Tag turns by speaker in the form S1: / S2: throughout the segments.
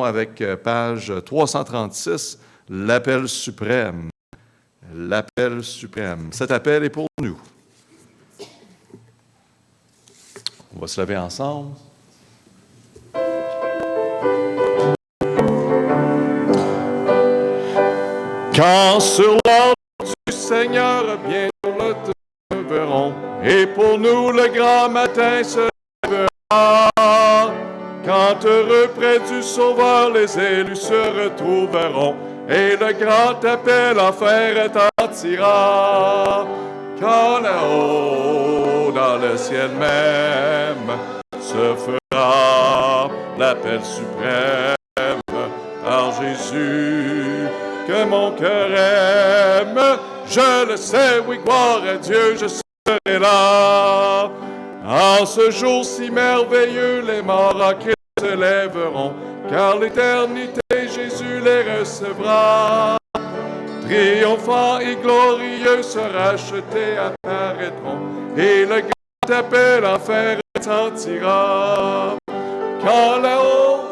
S1: Commençons avec page 336, l'appel suprême. L'appel suprême. Cet appel est pour nous. On va se lever ensemble. Quand sur l'ordre du Seigneur, bientôt le verrons, et pour nous le grand matin se lèvera. Quand heureux près du Sauveur, les élus se retrouveront, et le grand appel en fer retentira. Quand là-haut, dans le ciel même, se fera l'appel suprême par Jésus que mon cœur aime. Je le sais, oui, gloire à Dieu, je serai là. En ce jour si merveilleux, les morts en Christ se lèveront, car l'éternité, Jésus les recevra. Triomphants et glorieux, se racheter apparaîtront, et le grand appel en fer retentira. Quand là-haut,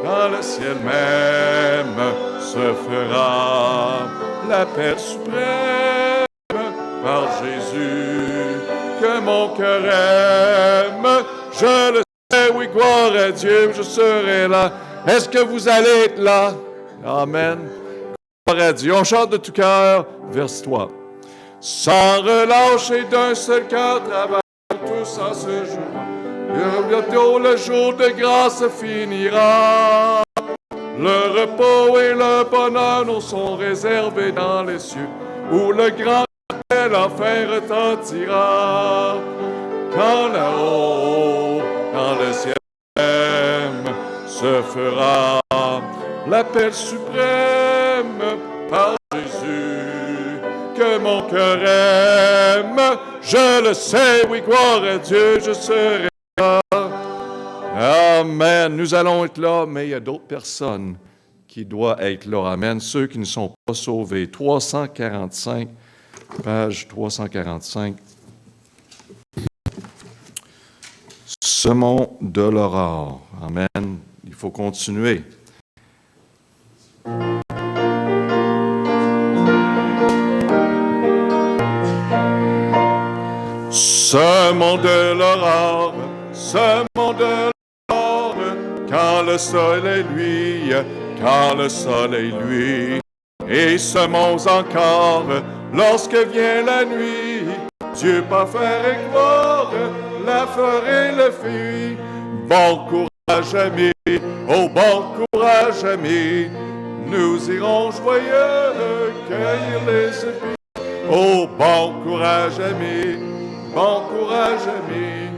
S1: dans le ciel même, se fera l'appel suprême par Jésus que mon cœur aime. Je le sais, oui, gloire à Dieu, je serai là. Est-ce que vous allez être là? Amen. Gloire à Dieu. On chante de tout cœur, verset 3. Sans relâche et d'un seul cœur, travaillons tous en ce jour. Bientôt le jour de grâce finira. Le repos et le bonheur nous sont réservés dans les cieux, où le grand appel enfin retentira. Quand là-haut, dans le ciel même, se fera l'appel suprême par Jésus que mon cœur aime. Je le sais, oui, gloire à Dieu, je serai là. Amen. Nous allons être là, mais il y a d'autres personnes qui doivent être là. Amen. Ceux qui ne sont pas sauvés. 345, page 345. Semons de l'aurore. Amen. Il faut continuer. Semons de l'aurore, semons de l'aurore, quand le soleil luit, quand le soleil luit. Et semons encore, lorsque vient la nuit, Dieu par faire et gloire, la forêt le fuit. Bon courage, amis, oh bon courage, amis, nous irons joyeux cueillir les épis. Oh bon courage, amis, bon courage, amis,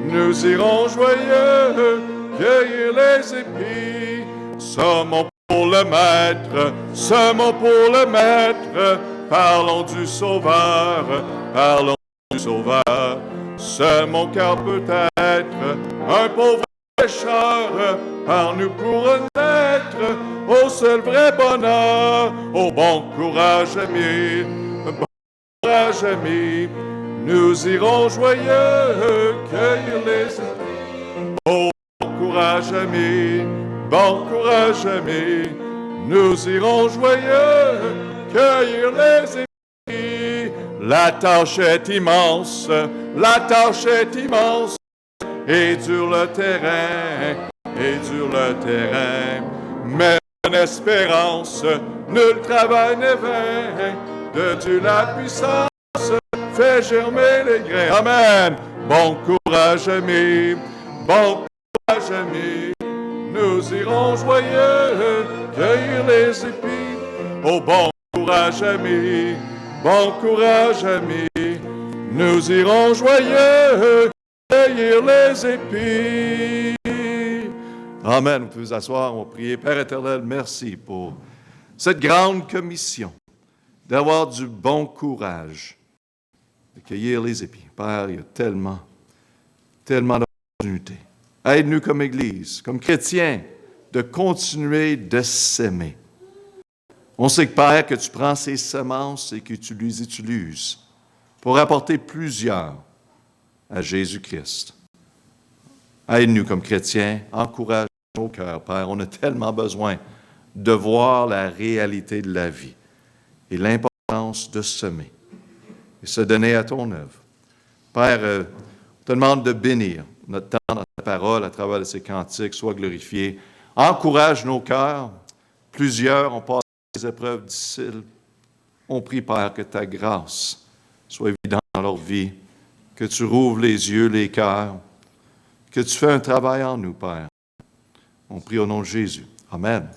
S1: nous irons joyeux cueillir les épis. Semons pour le Maître, semons pour le Maître, parlons du Sauveur, parlons du Sauveur. Semons car peut-être un pauvre pécheur par nous pourra naître au seul vrai bonheur. Oh bon courage, amis, bon courage, amis, nous irons joyeux cueillir les épis. Oh bon courage, amis, bon courage, amis, nous irons joyeux cueillir les épis. La tâche est immense, la tâche est immense, et dur le terrain, et dur le terrain. Mais en espérance, nul travail n'est vain, de Dieu la puissance fait germer les grains. Amen. Bon courage, amis, bon courage, amis, nous irons joyeux cueillir les épis. Oh bon courage, amis, bon courage, amis, nous irons joyeux cueillir les épis. Amen. Vous pouvez vous asseoir, on va prier. Père éternel, merci pour cette grande commission d'avoir du bon courage de cueillir les épis. Père, il y a tellement d'opportunités. Aide-nous comme Église, comme chrétiens, de continuer de s'aimer. On sait que, Père, que tu prends ces semences et que tu les utilises pour apporter plusieurs à Jésus-Christ. Aide-nous comme chrétiens, encourage nos cœurs, Père. On a tellement besoin de voir la réalité de la vie et l'importance de semer et se donner à ton œuvre. Père, on te demande de bénir notre temps dans ta parole à travers de ces cantiques. Sois glorifié. Encourage nos cœurs. Plusieurs ont passé des épreuves difficiles. On prie, Père, que ta grâce soit évidente dans leur vie, que tu rouvres les yeux, les cœurs, que tu fais un travail en nous, Père. On prie au nom de Jésus. Amen.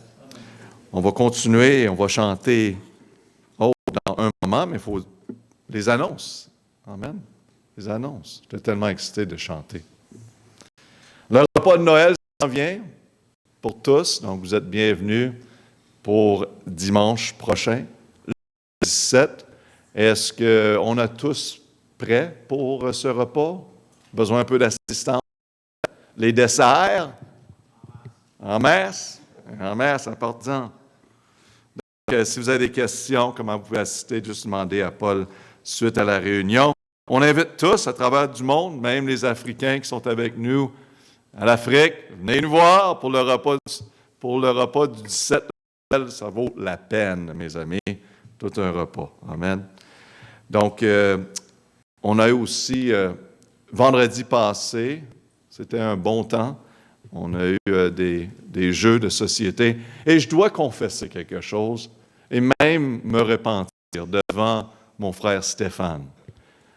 S1: On va continuer et on va chanter dans un moment, mais il faut les annonces. Amen. Les annonces. J'étais tellement excité de chanter. Le repas de Noël s'en vient pour tous, donc vous êtes bienvenus pour dimanche prochain, le 17. Est-ce qu'on a tous prêts pour ce repas? Besoin un peu d'assistance? Les desserts? En messe? En messe, apportant. Donc, si vous avez des questions, comment vous pouvez assister, juste demandez à Paul suite à la réunion. On invite tous à travers du monde, même les Africains qui sont avec nous à l'Afrique. Venez nous voir pour le repas du 17 Noël. Ça vaut la peine, mes amis. Tout un repas. Amen. Donc, on a eu aussi, vendredi passé, c'était un bon temps. On a eu des jeux de société. Et je dois confesser quelque chose et même me repentir devant mon frère Stéphane.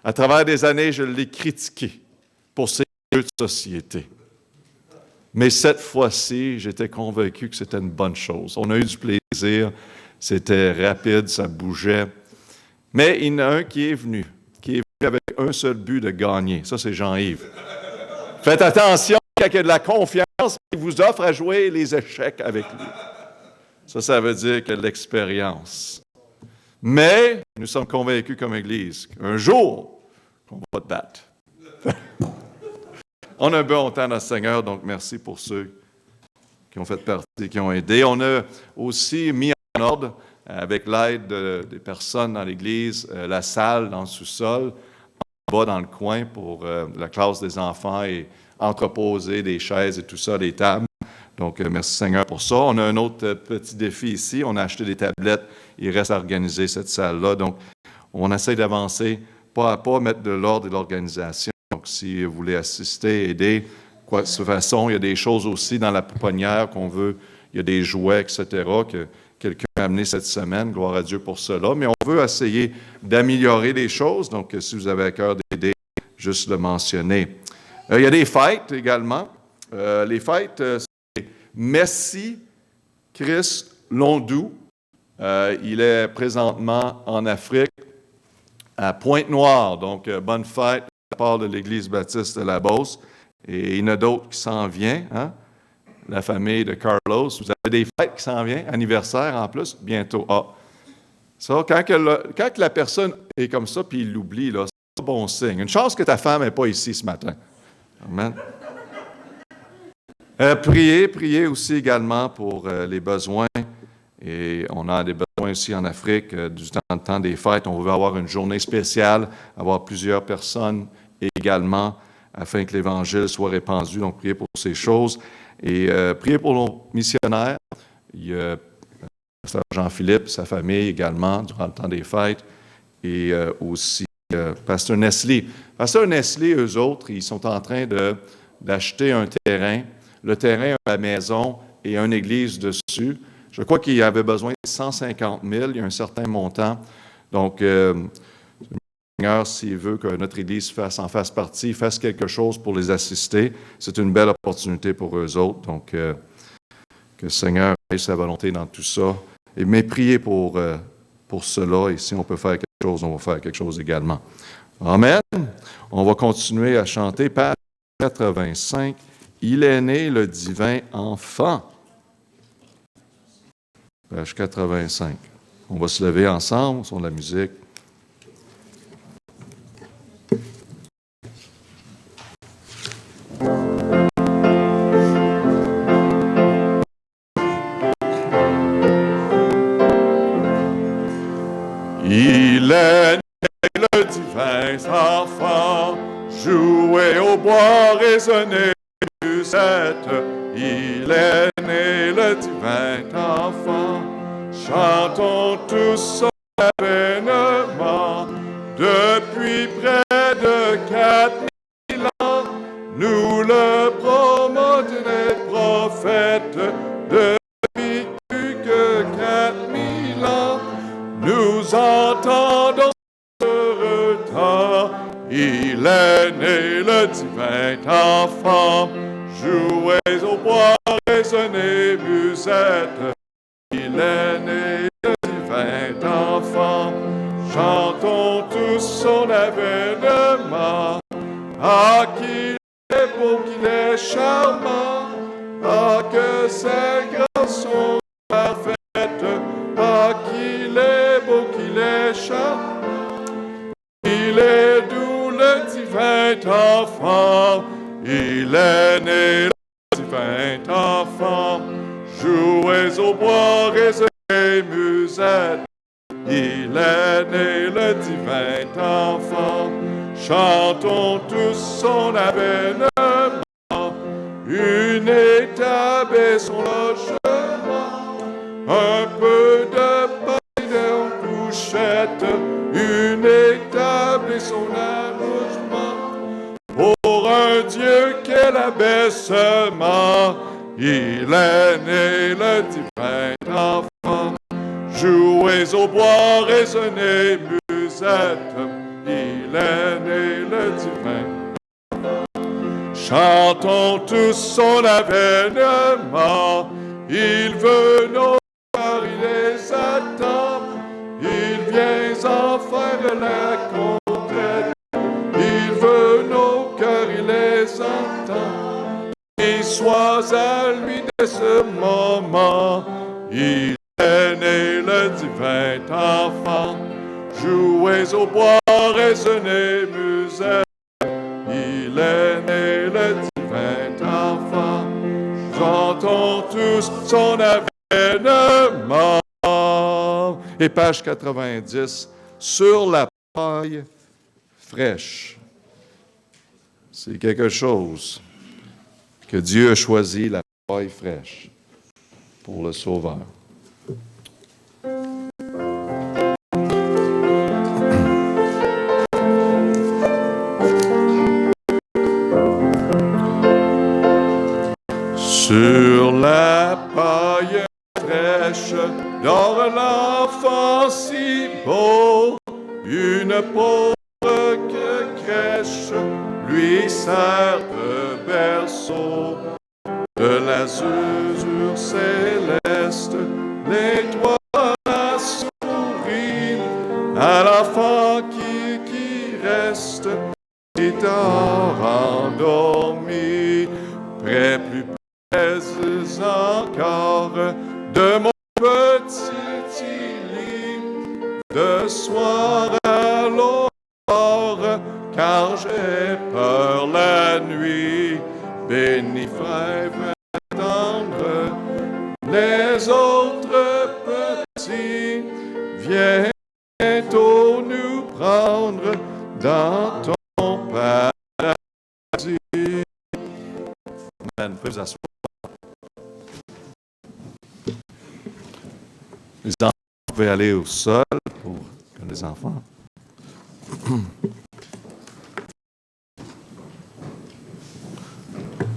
S1: À travers des années, je l'ai critiqué pour ces jeux de société. Mais cette fois-ci, j'étais convaincu que c'était une bonne chose. On a eu du plaisir, c'était rapide, ça bougeait. Mais il y en a un qui est venu avec un seul but de gagner. Ça, c'est Jean-Yves. Faites attention, quand il y a de la confiance, il vous offre à jouer les échecs avec lui. Ça veut dire qu'il y a de l'expérience. Mais nous sommes convaincus comme Église qu'un jour, on va te battre. On a un bon temps dans le Seigneur, donc merci pour ceux qui ont fait partie, qui ont aidé. On a aussi mis en ordre, avec l'aide des personnes dans l'Église, la salle dans le sous-sol, en bas dans le coin pour la classe des enfants et entreposer des chaises et tout ça, des tables. Donc, merci Seigneur pour ça. On a un autre petit défi ici. On a acheté des tablettes. Il reste à organiser cette salle-là. Donc, on essaie d'avancer pas à pas, mettre de l'ordre et de l'organisation. Donc, si vous voulez assister, aider, de toute façon, il y a des choses aussi dans la pouponnière qu'on veut. Il y a des jouets, etc., que quelqu'un a amené cette semaine. Gloire à Dieu pour cela. Mais on veut essayer d'améliorer les choses. Donc, si vous avez à cœur d'aider, juste le mentionner. Il y a des fêtes également. Les fêtes, c'est Messi Chris Londou. Il est présentement en Afrique, à Pointe-Noire. Donc, bonne fête de la part de l'Église baptiste de la Beauce. Et il y en a d'autres qui s'en viennent. Hein? La famille de Carlos. Vous avez des fêtes qui s'en viennent, anniversaire en plus, bientôt. Ah, ça, quand la personne est comme ça, puis il l'oublie, là, c'est un bon signe. Une chance que ta femme n'est pas ici ce matin. Amen. Priez aussi également pour les besoins. Et on a des besoins aussi en Afrique, du temps en temps des fêtes. On veut avoir une journée spéciale, avoir plusieurs personnes également, afin que l'Évangile soit répandu. Donc, priez pour ces choses. Et priez pour nos missionnaires. Il y a Pasteur Jean-Philippe, sa famille également, durant le temps des fêtes. Et aussi Pasteur Nestlé. Pasteur Nestlé, eux autres, ils sont en train d'acheter un terrain. Le terrain a la maison et une église dessus. Je crois qu'il y avait besoin de 150 000, il y a un certain montant. Donc, le Seigneur, s'il veut que notre Église en fasse partie, fasse quelque chose pour les assister, c'est une belle opportunité pour eux autres. Donc, que le Seigneur ait sa volonté dans tout ça. Mais priez pour cela, et si on peut faire quelque chose, on va faire quelque chose également. Amen. On va continuer à chanter page 85. Il est né le divin enfant. Page 85. On va se lever ensemble sur la musique. Il est né le divin enfant, jouer au bois, résonner du musette, il est né le divin enfant. Chantons tous son avènement. Depuis près de 4000 ans, nous le promotent les prophètes. Depuis plus que 4000 ans, nous entendons ce temps. Il est né le divin enfant. Jouez au bois, résonnez musette. Il est né le divin enfant. Chantons tous son avènement. Ah, qu'il est beau, qu'il est charmant. Ah, que ses grâces sont parfaites. Ah, qu'il est beau, qu'il est charmant. Il est doux, le divin enfant. Il est né, le divin enfant. Jouez au bois, résonnez musette. Il est né, le divin enfant. Chantons tous son avènement. Une étape et son logement. Un peu de pain en couchette. Une étape et son allongement. Pour un Dieu quel abaissement. Il est né, le divin enfant. Jouez au bois, résonnez musette. Il est né, le divin. Chantons tous son avènement. Il veut nos cœurs, il les attend. Il vient en faire la conquête. Il veut nos cœurs, il les entend. Et sois à lui de ce moment. Il est né, le divin enfant. Jouez au bois, résonnez musette. Il est né, le divin enfant. Chantons tous son avènement. Et page 90, sur la paille fraîche. C'est quelque chose que Dieu a choisi, la paille fraîche, pour le Sauveur. Sur la paille fraîche, dort l'enfant si beau, une pauvre crèche lui sert de berceau. De l'azur céleste, l'étoile sourit à l'enfant qui reste, étant endormi, près plus encore de mon petit lit, de soir à l'aurore, car j'ai peur la nuit. Béni frère tendre, les autres petits viennent bientôt nous prendre dans ton paradis. Amen. Vous asseoir. Les enfants, vous pouvez aller au sol pour les enfants.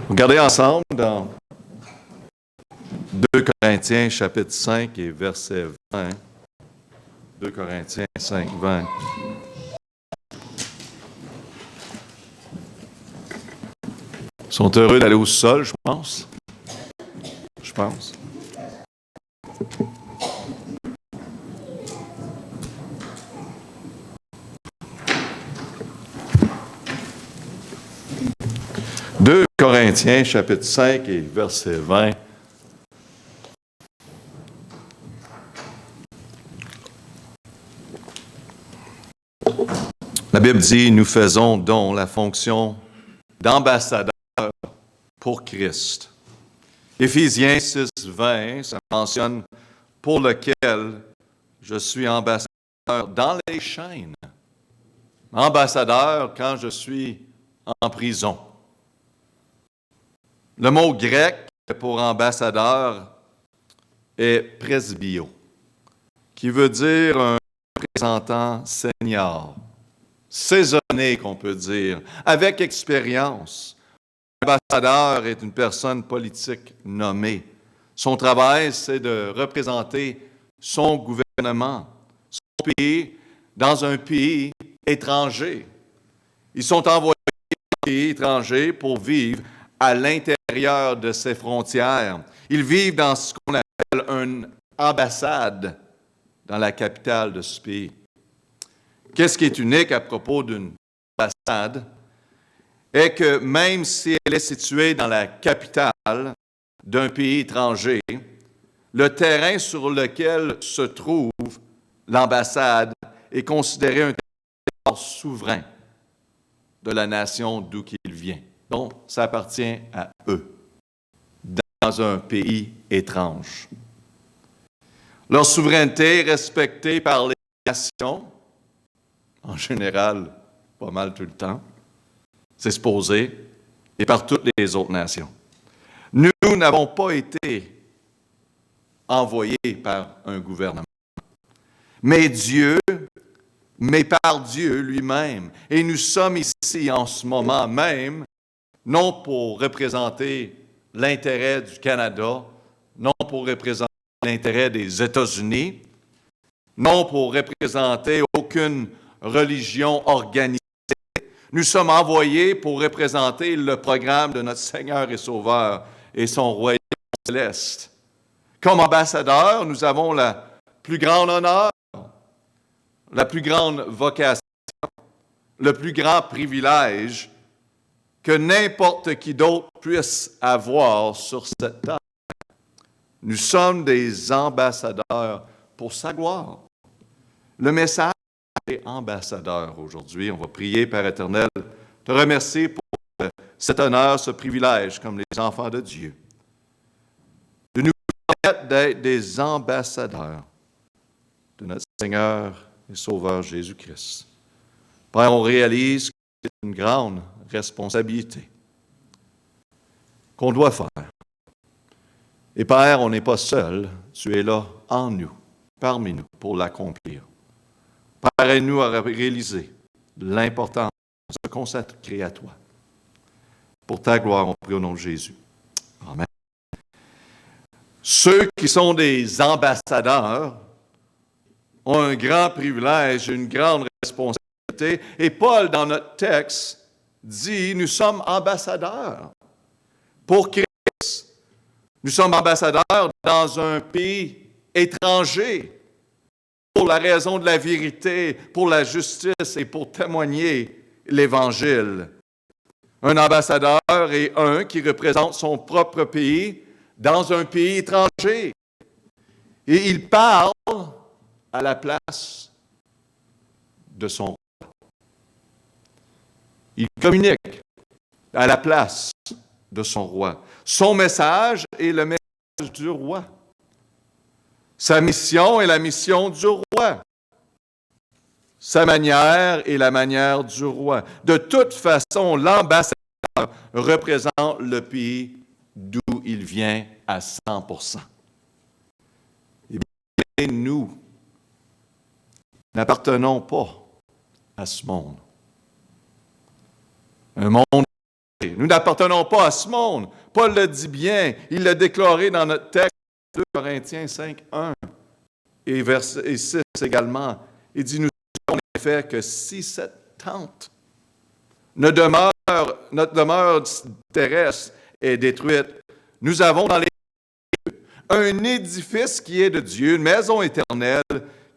S1: Regardez ensemble dans 2 Corinthiens chapitre 5 et verset 20. 2 Corinthiens 5, 20. Ils sont heureux d'aller au sol, je pense. Je pense. « 2 Corinthiens, chapitre 5 et verset 20. La Bible dit, nous faisons donc la fonction d'ambassadeur pour Christ. Éphésiens 6, 20, ça mentionne pour lequel je suis ambassadeur dans les chaînes. Ambassadeur quand je suis en prison.
S2: Le mot grec pour ambassadeur est presbyo, qui veut dire un représentant senior, saisonné qu'on peut dire, avec expérience. L'ambassadeur est une personne politique nommée. Son travail, c'est de représenter son gouvernement, son pays, dans un pays étranger. Ils sont envoyés dans un pays étranger pour vivre à l'intérieur de ses frontières. Ils vivent dans ce qu'on appelle une ambassade dans la capitale de ce pays. Qu'est-ce qui est unique à propos d'une ambassade? Est que même si elle est située dans la capitale d'un pays étranger, le terrain sur lequel se trouve l'ambassade est considéré un territoire souverain de la nation d'où il vient. Donc, ça appartient à eux, dans un pays étrange. Leur souveraineté est respectée par les nations, en général, pas mal tout le temps, c'est supposé, et par toutes les autres nations. Nous n'avons pas été envoyés par un gouvernement, mais par Dieu lui-même. Et nous sommes ici en ce moment même, non pour représenter l'intérêt du Canada, non pour représenter l'intérêt des États-Unis, non pour représenter aucune religion organisée. Nous sommes envoyés pour représenter le programme de notre Seigneur et Sauveur et son royaume céleste. Comme ambassadeurs, nous avons le plus grand honneur, la plus grande vocation, le plus grand privilège que n'importe qui d'autre puisse avoir sur cette terre. Nous sommes des ambassadeurs pour sa gloire. Le message est ambassadeur aujourd'hui. On va prier, Père éternel, te remercier pour cet honneur, ce privilège, comme les enfants de Dieu, de nous permettre d'être des ambassadeurs de notre Seigneur et Sauveur Jésus-Christ. Père, on réalise que c'est une grande responsabilité qu'on doit faire. Et Père, on n'est pas seul, tu es là en nous, parmi nous, pour l'accomplir. Père, aide-nous à réaliser l'importance de se consacrer à toi. Pour ta gloire, on prie au nom de Jésus. Amen. Ceux qui sont des ambassadeurs ont un grand privilège, une grande responsabilité. Et Paul, dans notre texte, dit, nous sommes ambassadeurs pour Christ. Nous sommes ambassadeurs dans un pays étranger pour la raison de la vérité, pour la justice et pour témoigner l'Évangile. Un ambassadeur est un qui représente son propre pays dans un pays étranger. Et il parle à la place de son roi. Il communique à la place de son roi. Son message est le message du roi. Sa mission est la mission du roi. Sa manière est la manière du roi. De toute façon, l'ambassadeur représente le pays d'où il vient à 100%. Et bien, nous n'appartenons pas à ce monde. Un monde. Nous n'appartenons pas à ce monde. Paul le dit bien. Il l'a déclaré dans notre texte, 2 Corinthiens 5, 1 et verset 6 également. Il dit, nous savons en effet que si cette tente, notre demeure terrestre est détruite, nous avons dans les cieux un édifice qui est de Dieu, une maison éternelle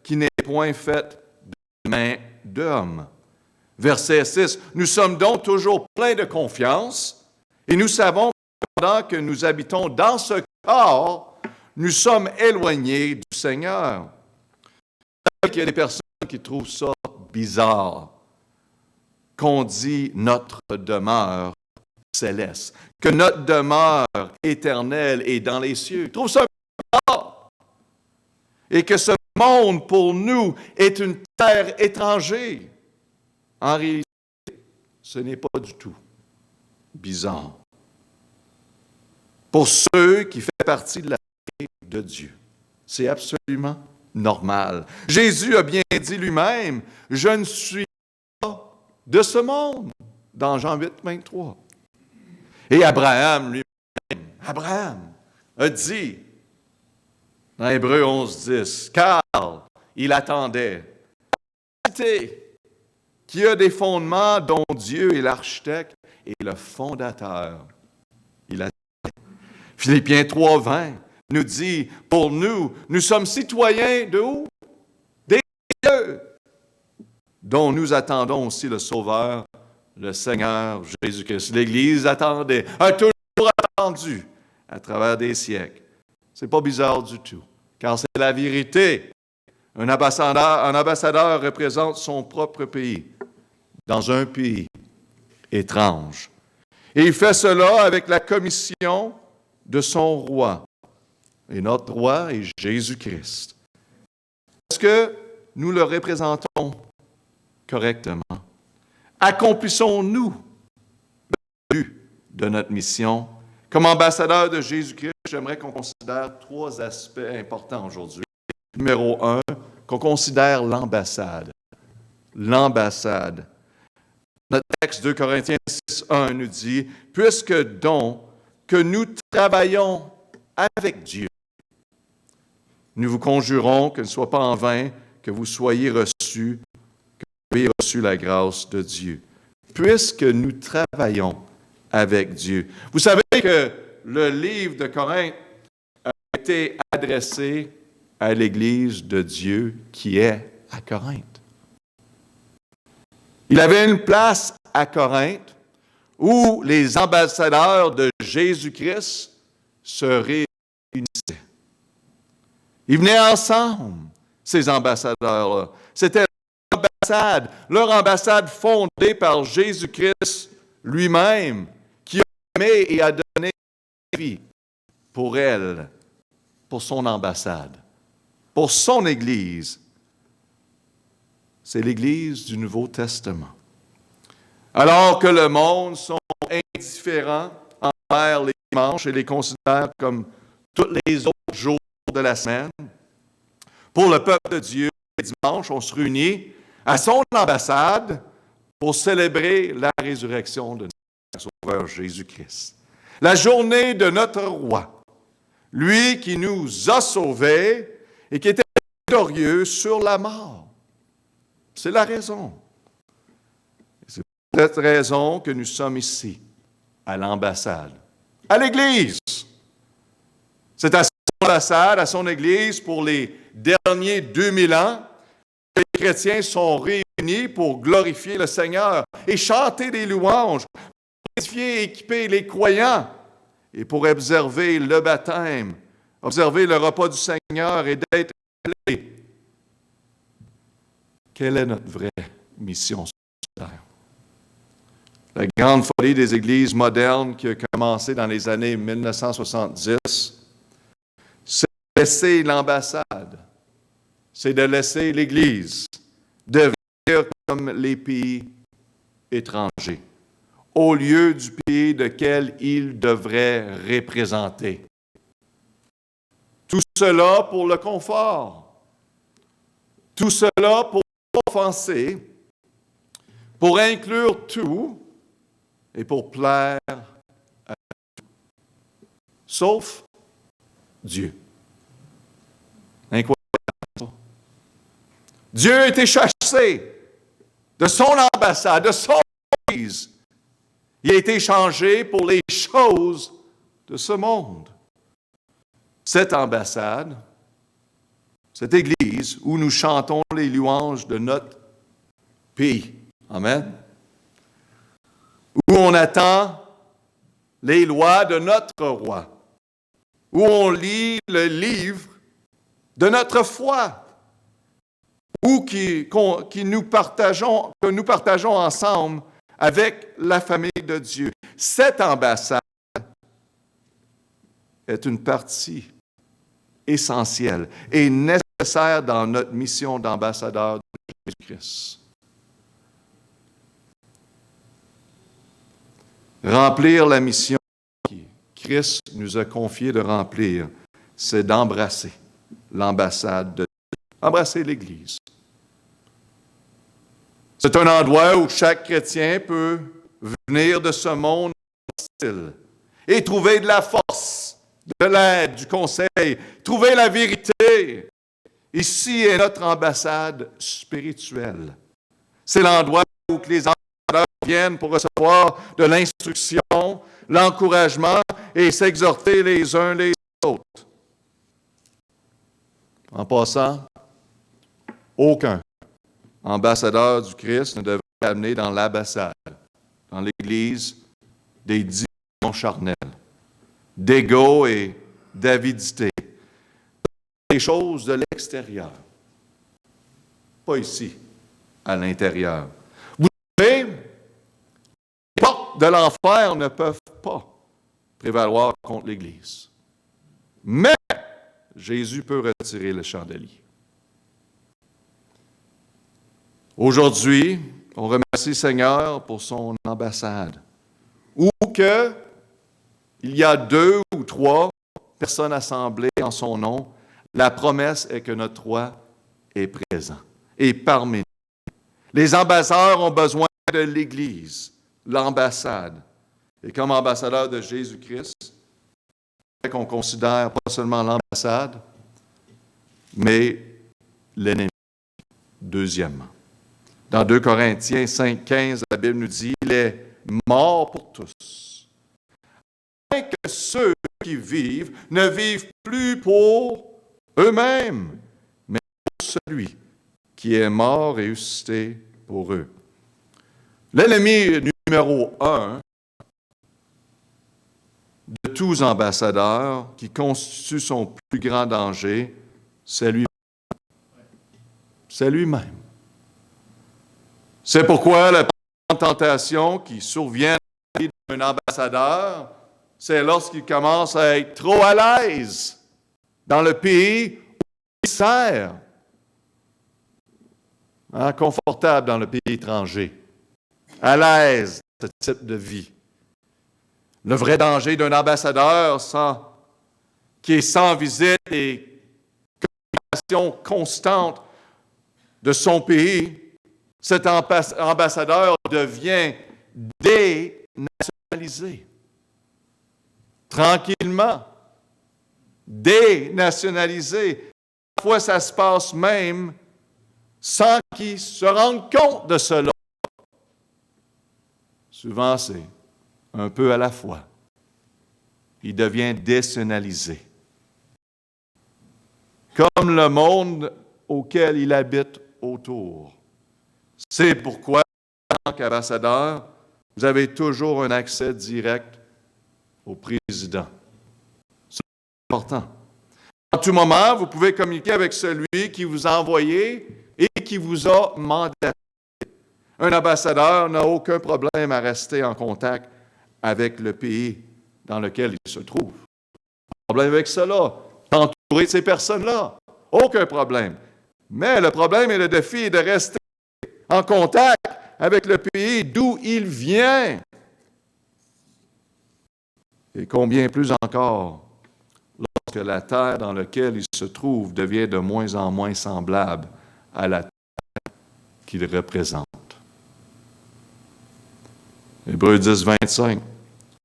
S2: qui n'est point faite de main d'homme. Verset 6, nous sommes donc toujours pleins de confiance et nous savons que pendant que nous habitons dans ce corps, nous sommes éloignés du Seigneur. Il y a des personnes qui trouvent ça bizarre qu'on dit notre demeure céleste, que notre demeure éternelle est dans les cieux. Ils trouvent ça bizarre. Et que ce monde pour nous est une terre étrangère. En réalité, ce n'est pas du tout bizarre. pour ceux qui font partie de la famille de Dieu. C'est absolument normal. Jésus a bien dit lui-même, « Je ne suis pas de ce monde », dans Jean 8, 23. Et Abraham lui-même, Abraham a dit, dans Hébreux 11, 10, « Car il attendait la cité qui a des fondements dont Dieu est l'architecte et le fondateur. » Il a Philippiens 3, 20 nous dit, pour nous, nous sommes citoyens de où? Des cieux, dont nous attendons aussi le Sauveur, le Seigneur Jésus-Christ. L'Église attendait, a toujours attendu à travers des siècles. C'est pas bizarre du tout, car c'est la vérité. Un ambassadeur représente son propre pays dans un pays étrange. Et il fait cela avec la commission de son roi. Et notre roi est Jésus-Christ. Est-ce que nous le représentons correctement? Accomplissons-nous le but de notre mission? Comme ambassadeur de Jésus-Christ, j'aimerais qu'on considère 3 aspects importants aujourd'hui. Numéro 1, qu'on considère l'ambassade. L'ambassade. Notre texte 2 Corinthiens 6, 1 nous dit, « Puisque donc que nous travaillons avec Dieu, nous vous conjurons que ne soit pas en vain que vous soyez reçus, que vous ayez reçu la grâce de Dieu. » Puisque nous travaillons avec Dieu. Vous savez que le livre de Corinthe a été adressé à l'Église de Dieu qui est à Corinthe. Il avait une place à Corinthe où les ambassadeurs de Jésus-Christ se réunissaient. Ils venaient ensemble, ces ambassadeurs-là. C'était leur ambassade fondée par Jésus-Christ lui-même, qui a aimé et a donné sa vie pour elle, pour son ambassade, pour son Église. C'est l'Église du Nouveau Testament. Alors que le monde sont indifférents envers les dimanches et les considèrent comme tous les autres jours de la semaine, pour le peuple de Dieu, les dimanches, on se réunit à son ambassade pour célébrer la résurrection de notre Sauveur Jésus-Christ. La journée de notre roi, lui qui nous a sauvés et qui était victorieux sur la mort. C'est la raison. C'est pour cette raison que nous sommes ici, à l'ambassade, à l'Église. C'est à son ambassade, à son Église, pour les derniers 2000 ans, que les chrétiens sont réunis pour glorifier le Seigneur et chanter des louanges, pour édifier et équiper les croyants et pour observer le baptême, observer le repas du Seigneur et d'être appelés. Quelle est notre vraie mission sur la terre? La grande folie des églises modernes qui a commencé dans les années 1970, c'est de laisser l'ambassade, c'est de laisser l'Église devenir comme les pays étrangers, au lieu du pays lequel ils devraient représenter. Tout cela pour le confort, tout cela pour offenser, pour inclure tout et pour plaire à tout, sauf Dieu. Incroyable. Dieu a été chassé de son ambassade, de son Église. Il a été changé pour les choses de ce monde. Cette ambassade, cette Église où nous chantons les louanges de notre pays. Amen. Où on attend les lois de notre roi. Où on lit le livre de notre foi. Que nous partageons ensemble avec la famille de Dieu. Cette ambassade est une partie essentielle et nécessaire dans notre mission d'ambassadeur de Jésus-Christ. Remplir la mission qui Christ nous a confié de remplir, c'est d'embrasser l'ambassade de Dieu, embrasser l'Église. C'est un endroit où chaque chrétien peut venir de ce monde hostile et trouver de la force, de l'aide, du conseil, trouver la vérité. Ici est notre ambassade spirituelle. C'est l'endroit où les ambassadeurs viennent pour recevoir de l'instruction, l'encouragement et s'exhorter les uns les autres. En passant, aucun ambassadeur du Christ ne devrait amener dans l'ambassade, dans l'Église, des divisions charnelles, d'égo et d'avidité, des choses de l'extérieur, pas ici, à l'intérieur. Vous savez, les portes de l'enfer ne peuvent pas prévaloir contre l'Église. Mais Jésus peut retirer le chandelier. Aujourd'hui, on remercie le Seigneur pour son ambassade. Où que il y a 2 ou 3 personnes assemblées en son nom, la promesse est que notre roi est présent et parmi nous. Les ambassadeurs ont besoin de l'Église, l'ambassade. Et comme ambassadeur de Jésus-Christ, qu'on considère pas seulement l'ambassade, mais l'ennemi, deuxièmement. Dans 2 Corinthiens 5,15, la Bible nous dit, il est mort pour tous. Afin que ceux qui vivent ne vivent plus pour eux-mêmes, mais pour celui qui est mort et ressuscité pour eux. L'ennemi numéro 1 de tous ambassadeurs qui constitue son plus grand danger, c'est lui-même. C'est lui-même. C'est pourquoi la grande tentation qui survient dans la vie d'un ambassadeur, c'est lorsqu'il commence à être trop à l'aise dans le pays où il sert. Confortable dans le pays étranger, à l'aise dans ce type de vie. Le vrai danger d'un ambassadeur qui est sans visite et communication constante de son pays, cet ambassadeur devient dénationalisé. Tranquillement. Dénationalisé. Parfois, ça se passe même sans qu'il se rende compte de cela. Souvent, c'est un peu à la fois. Il devient dénationalisé. Comme le monde auquel il habite autour. C'est pourquoi, en tant qu'ambassadeur, vous avez toujours un accès direct au président. C'est important. En tout moment, vous pouvez communiquer avec celui qui vous a envoyé et qui vous a mandaté. Un ambassadeur n'a aucun problème à rester en contact avec le pays dans lequel il se trouve. Pas de problème avec cela. Entouré de ces personnes-là. Aucun problème. Mais le problème et le défi est de rester en contact avec le pays d'où il vient. Et combien plus encore, lorsque la terre dans laquelle il se trouve devient de moins en moins semblable à la terre qu'il représente. Hébreux 10, 25.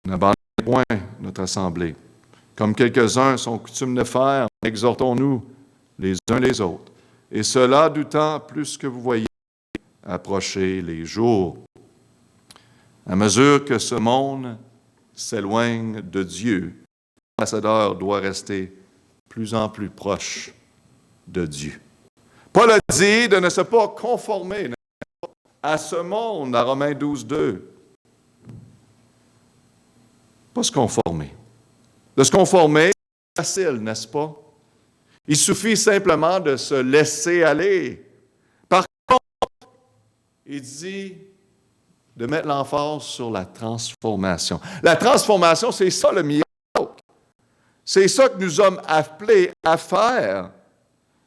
S2: N'abandonnez point notre assemblée. Comme quelques-uns sont coutumes de faire, exhortons-nous les uns les autres. Et cela d'autant plus que vous voyez approcher les jours. À mesure que ce monde s'éloigne de Dieu, l'ambassadeur doit rester plus en plus proche de Dieu. Paul a dit de ne se pas conformer à ce monde, à Romains 12, 2. Pas se conformer. De se conformer, c'est facile, n'est-ce pas? Il suffit simplement de se laisser aller. Par contre, il dit de mettre l'emphase sur la transformation. La transformation, c'est ça le miracle. C'est ça que nous sommes appelés à faire.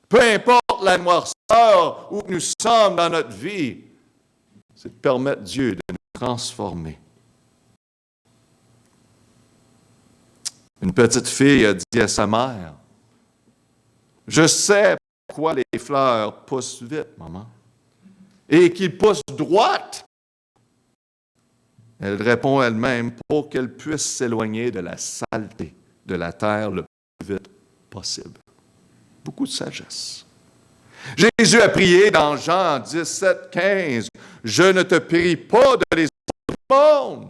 S2: Peu importe la noirceur où nous sommes dans notre vie, c'est de permettre Dieu de nous transformer. Une petite fille a dit à sa mère, « Je sais pourquoi les fleurs poussent vite, maman, et qu'ils poussent droite. » Elle répond elle-même pour qu'elle puisse s'éloigner de la saleté de la terre le plus vite possible. Beaucoup de sagesse. Jésus a prié dans Jean 17, 15, « Je ne te prie pas de les du monde. »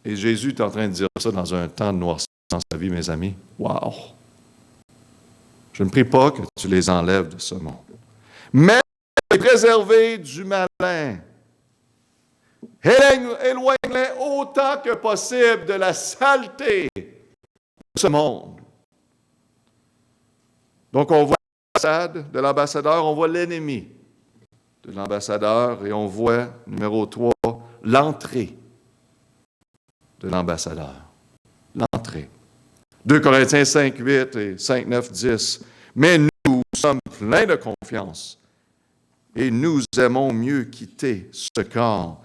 S2: Et Jésus est en train de dire ça dans un temps de noirceur dans sa vie, mes amis. Wow! Je ne prie pas que tu les enlèves de ce monde, mais les préserver du malin. Éloigne-les autant que possible de la saleté de ce monde. Donc, on voit l'ambassade de l'ambassadeur, on voit l'ennemi de l'ambassadeur et on voit, numéro 3, l'entrée de l'ambassadeur. L'entrée. 2 Corinthiens 5, 8 et 5, 9, 10. Mais nous sommes pleins de confiance et nous aimons mieux quitter ce corps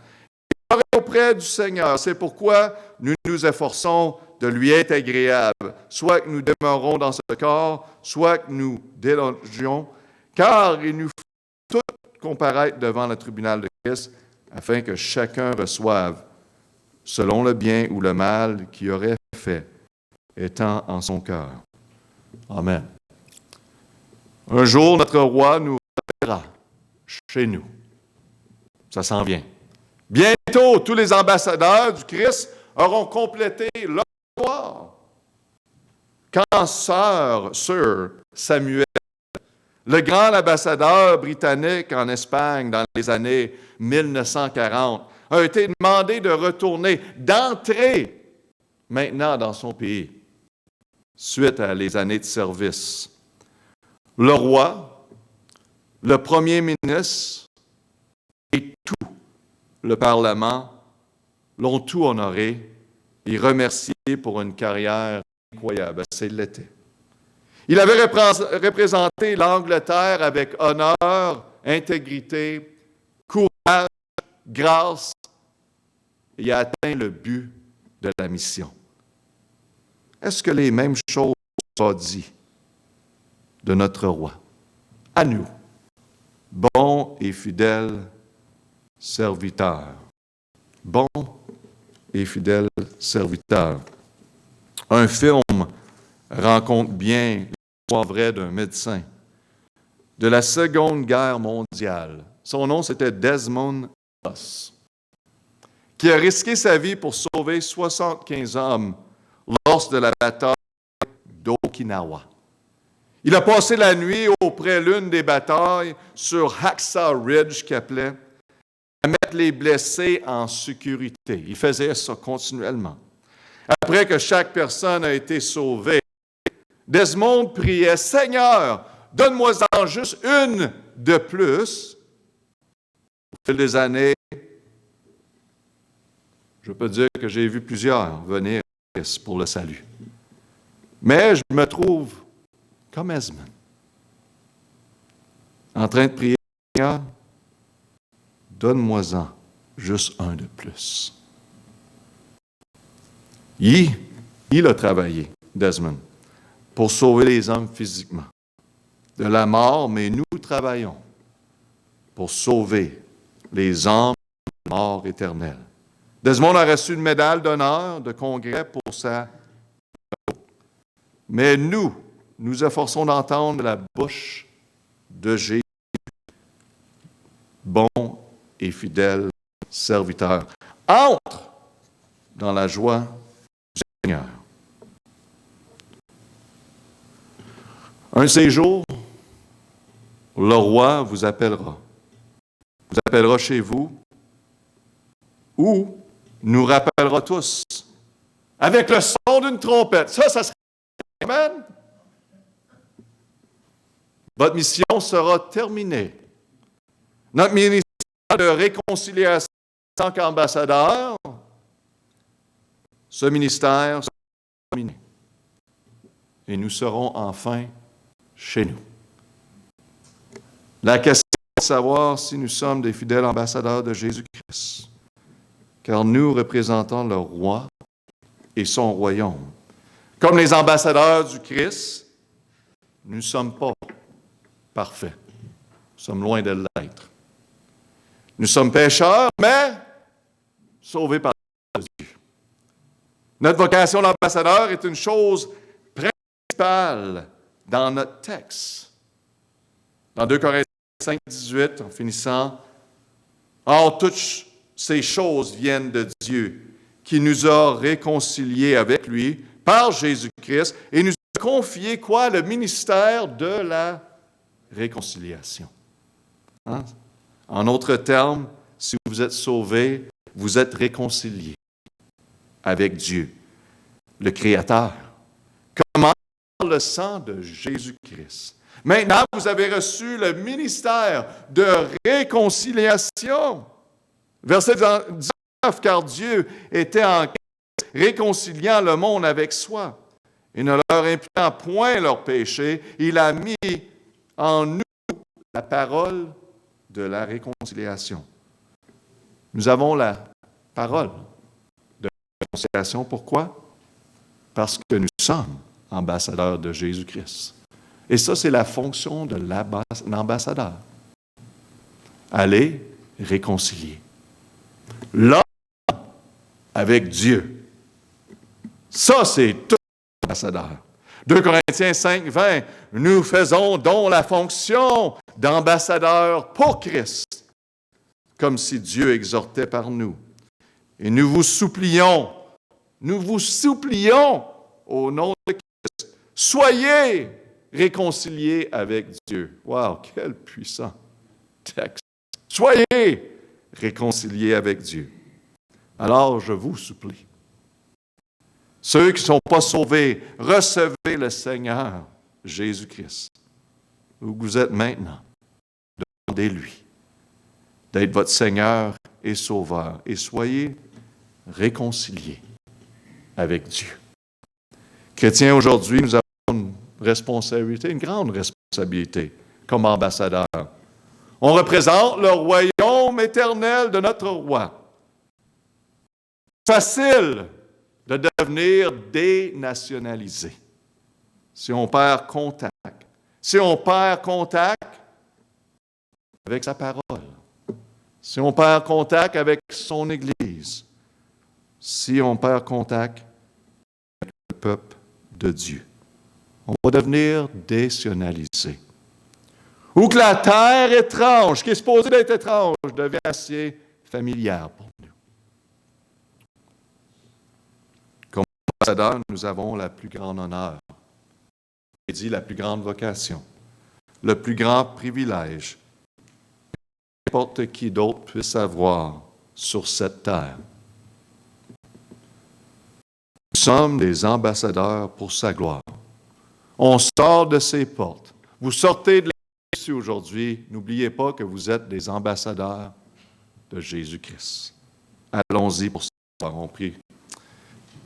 S2: et aller auprès du Seigneur. C'est pourquoi nous nous efforçons de lui être agréable, soit que nous demeurons dans ce corps, soit que nous délogions, car il nous faut tous comparaître devant le tribunal de Christ, afin que chacun reçoive selon le bien ou le mal qu'il aurait fait, étant en son cœur. Amen. Un jour, notre roi nous rappellera chez nous. Ça s'en vient. Bientôt, tous les ambassadeurs du Christ auront complété leur histoire. Quand Sir Samuel, le grand ambassadeur britannique en Espagne dans les années 1940, a été demandé de retourner, d'entrer maintenant dans son pays, suite à les années de service. Le roi, le premier ministre et tout le Parlement l'ont tout honoré et remercié pour une carrière incroyable. C'est l'été. Il avait représenté l'Angleterre avec honneur, intégrité, courage, grâce, et il a atteint le but de la mission. Est-ce que les mêmes choses sont dites de notre roi? À nous, bon et fidèle serviteur. Bon et fidèle serviteur. Un film rencontre bien l'histoire vraie d'un médecin de la Seconde Guerre mondiale. Son nom, c'était Desmond Doss, qui a risqué sa vie pour sauver 75 hommes lors de la bataille d'Okinawa. Il a passé la nuit auprès l'une des batailles sur Hacksaw Ridge, qu'il appelait, à mettre les blessés en sécurité. Il faisait ça continuellement. Après que chaque personne a été sauvée, Desmond priait, « Seigneur, donne-moi-en juste une de plus. » Au fil des années, je peux dire que j'ai vu plusieurs venir pour le salut. Mais je me trouve comme Esmond, en train de prier, « Seigneur, donne-moi-en juste un de plus. » Il a travaillé, Desmond, pour sauver les hommes physiquement de la mort, mais nous travaillons pour sauver les âmes de la mort éternelle. Desmond a reçu une médaille d'honneur de congrès pour sa... Mais nous efforçons d'entendre de la bouche de Jésus, bon et fidèle serviteur. Entre dans la joie du Seigneur. Un de ces jours, le roi vous appellera chez vous, ou nous rappellera tous avec le son d'une trompette. Ça serait... Amen. Votre mission sera terminée. Notre ministère de réconciliation en tant qu'ambassadeur, ce ministère sera terminé. Et nous serons enfin chez nous. La question est de savoir si nous sommes des fidèles ambassadeurs de Jésus-Christ, car nous représentons le roi et son royaume. Comme les ambassadeurs du Christ, nous ne sommes pas parfaits. Nous sommes loin de l'être. Nous sommes pécheurs, mais sauvés par Dieu. Notre vocation d'ambassadeur est une chose principale dans notre texte. Dans 2 Corinthiens 5, 18, en finissant, « Or, toutes ces choses viennent de Dieu, qui nous a réconciliés avec lui par Jésus-Christ et nous a confié quoi? Le ministère de la réconciliation. Hein? En d'autres termes, si vous êtes sauvés, vous êtes réconciliés avec Dieu, le Créateur. Comment? Par le sang de Jésus-Christ. Maintenant, vous avez reçu le ministère de réconciliation. Verset 19, car Dieu était en Christ, réconciliant le monde avec soi et ne leur imputant point leurs péchés. Il a mis en nous la parole de la réconciliation. Nous avons la parole de la réconciliation. Pourquoi? Parce que nous sommes ambassadeurs de Jésus-Christ. Et ça, c'est la fonction de l'ambassadeur. Aller réconcilier l'homme avec Dieu. Ça, c'est tout ambassadeur. 2 Corinthiens 5, 20, nous faisons donc la fonction d'ambassadeur pour Christ, comme si Dieu exhortait par nous. Et nous vous supplions au nom de Christ, soyez réconciliés avec Dieu. Wow, quel puissant texte. Soyez réconciliés avec Dieu. Alors, je vous supplie. Ceux qui ne sont pas sauvés, recevez le Seigneur Jésus-Christ. Où vous êtes maintenant, demandez-lui d'être votre Seigneur et Sauveur et soyez réconciliés avec Dieu. Chrétiens, aujourd'hui, nous avons une responsabilité, une grande responsabilité comme ambassadeurs. On représente le royaume éternel de notre roi. Facile de devenir dénationalisé si on perd contact. Si on perd contact avec sa parole. Si on perd contact avec son Église. Si on perd contact avec le peuple de Dieu. On va devenir dénationalisé. Ou que la terre étrange, qui est supposée d'être étrange, devient assez familière pour nous. Comme ambassadeurs, nous avons la plus grande honneur, et dit la plus grande vocation, le plus grand privilège que n'importe qui d'autre puisse avoir sur cette terre. Nous sommes des ambassadeurs pour sa gloire. On sort de ses portes. Vous sortez de ici aujourd'hui, n'oubliez pas que vous êtes des ambassadeurs de Jésus-Christ. Allons-y pour ça. On prie.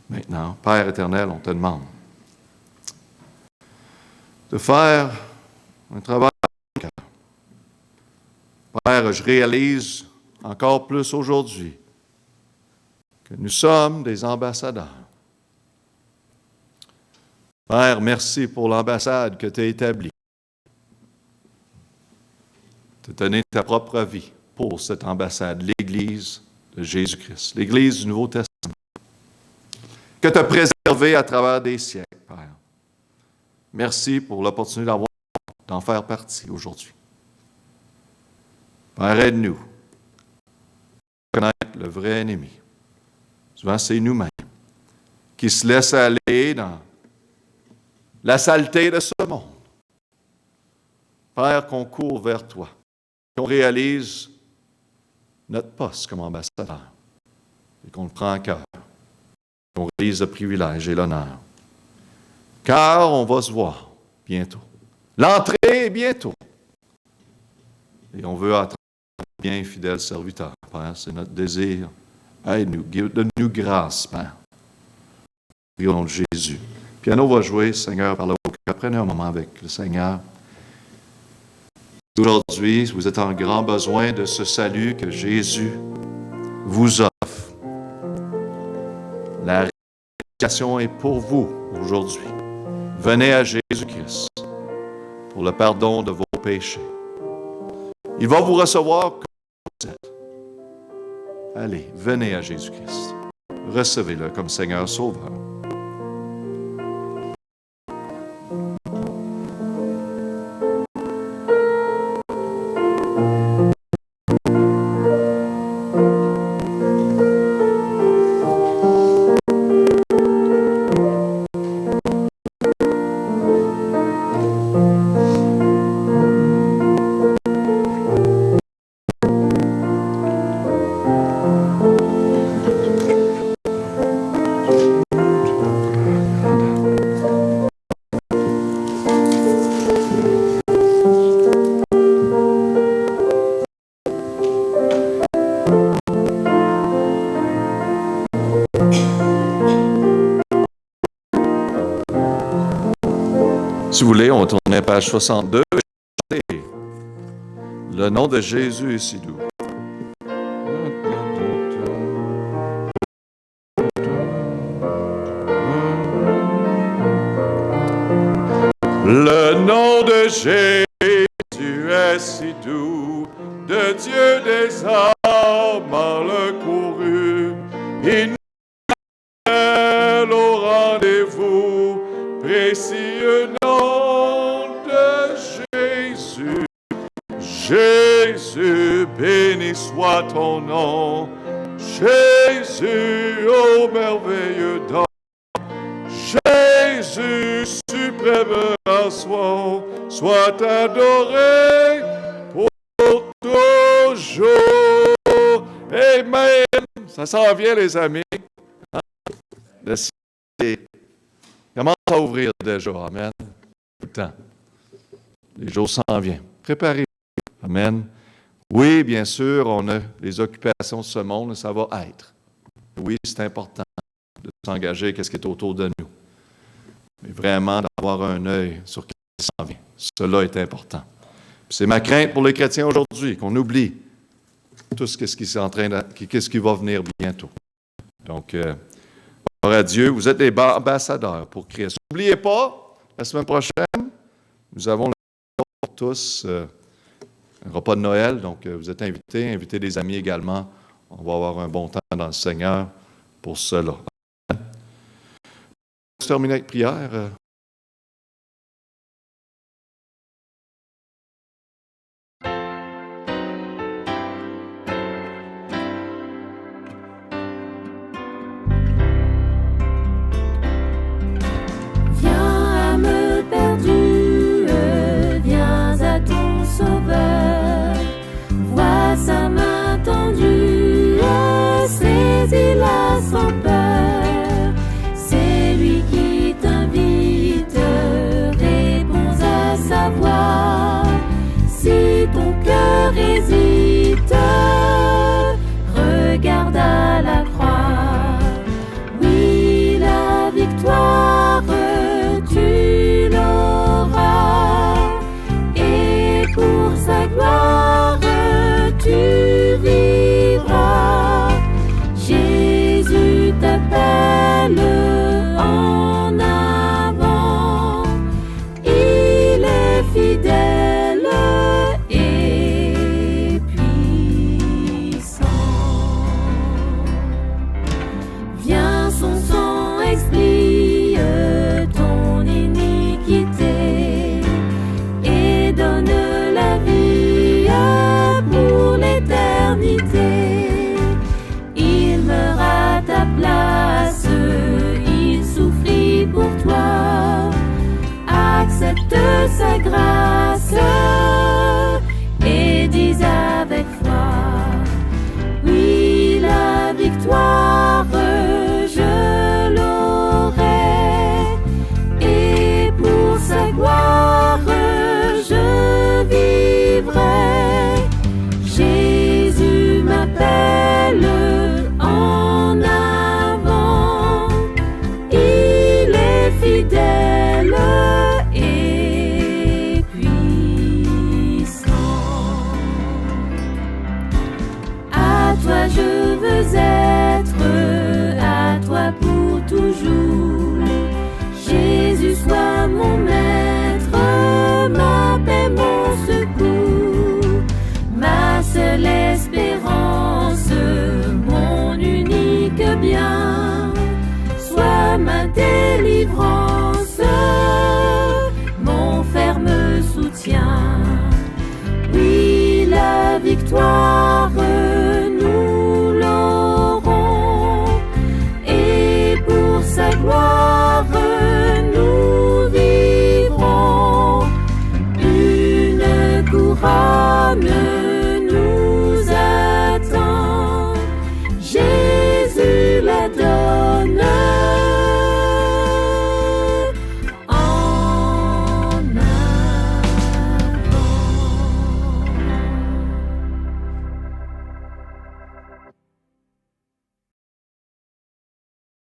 S2: Maintenant, Père éternel, on te demande de faire un travail de cœur. Père, je réalise encore plus aujourd'hui que nous sommes des ambassadeurs. Père, merci pour l'ambassade que tu as établie. Tu as donné ta propre vie pour cette ambassade, l'Église de Jésus-Christ, l'Église du Nouveau Testament, que tu as préservée à travers des siècles, Père. Merci pour l'opportunité d'en faire partie aujourd'hui. Père, aide-nous à connaître le vrai ennemi. Souvent, c'est nous-mêmes qui se laissent aller dans la saleté de ce monde. Père, qu'on court vers toi, qu'on réalise notre poste comme ambassadeur et qu'on le prend en cœur, qu'on réalise le privilège et l'honneur. Car on va se voir bientôt. L'entrée est bientôt. Et on veut attendre bien fidèle serviteur. Père, c'est notre désir. Aide-nous, donne-nous grâce, Père. Au nom de Jésus. Le piano va jouer, Seigneur, par là. Prenez un moment avec le Seigneur. Aujourd'hui, vous êtes en grand besoin de ce salut que Jésus vous offre. La l'invitation est pour vous aujourd'hui. Venez à Jésus-Christ pour le pardon de vos péchés. Il va vous recevoir comme vous êtes. Allez, venez à Jésus-Christ. Recevez-le comme Seigneur Sauveur. Si vous voulez, on tourne à page 62. Le nom de Jésus est si doux. Le nom de Jésus est si doux, de Dieu des âmes le couru. Il nous appelle au rendez-vous, précieux nom de Jésus. Jésus, béni soit ton nom. Jésus, ô merveilleux don. Jésus, suprême rançon, soit adoré pour toujours. Amen. Ça s'en vient, les amis. Le ciel commence à ouvrir déjà. Amen. Tout le temps. Les jours s'en viennent. Préparez-vous. Amen. Oui, bien sûr, on a les occupations de ce monde, ça va être. Oui, c'est important de s'engager, qu'est-ce qui est autour de nous. Mais vraiment d'avoir un œil sur ce qui s'en vient. Cela est important. Puis c'est ma crainte pour les chrétiens aujourd'hui, qu'on oublie tout ce qui est en train qu'est-ce qui va venir bientôt. Donc, gloire à Dieu, vous êtes des ambassadeurs pour Christ. N'oubliez pas, la semaine prochaine, nous avons pour tous un repas de Noël, donc vous êtes invités, invitez des amis également. On va avoir un bon temps dans le Seigneur pour cela. On va terminer avec prière.
S3: Hésite, regarde à la croix. Oui, la victoire, tu l'auras. Et pour sa gloire, tu vivras. Jésus t'appelle en avant. Il est fidèle. Accepte sa grâce.